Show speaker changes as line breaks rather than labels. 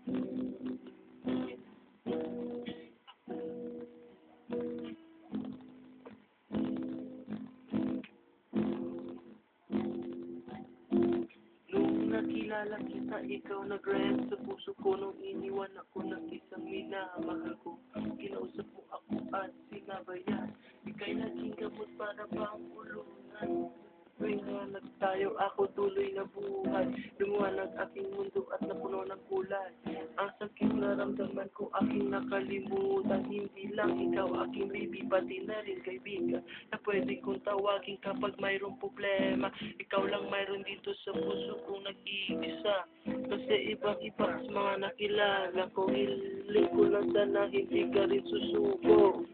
Nung nakilala kita, ikaw nag-rest sa puso ko. Nung iniwan ako ng isang minamahal ko, kinausap mo ako at sinabayan. Ika'y naging gamot para bang ulungan. Tuwing tayo, ako tuloy na buhay. Lumiwanag aking mundo at napuno ng kulay. Ang sakit naramdaman ko aking nakalimutan. Hindi lang ikaw aking baby, pati na rin kaibigan na pwede kong tawagin kapag mayroong problema. Ikaw lang mayroon dito sa puso kong nag-iisa. Kasi ibang-iba sa mga nakilala ko, hiling ko lang sana hindi ka rin susuko.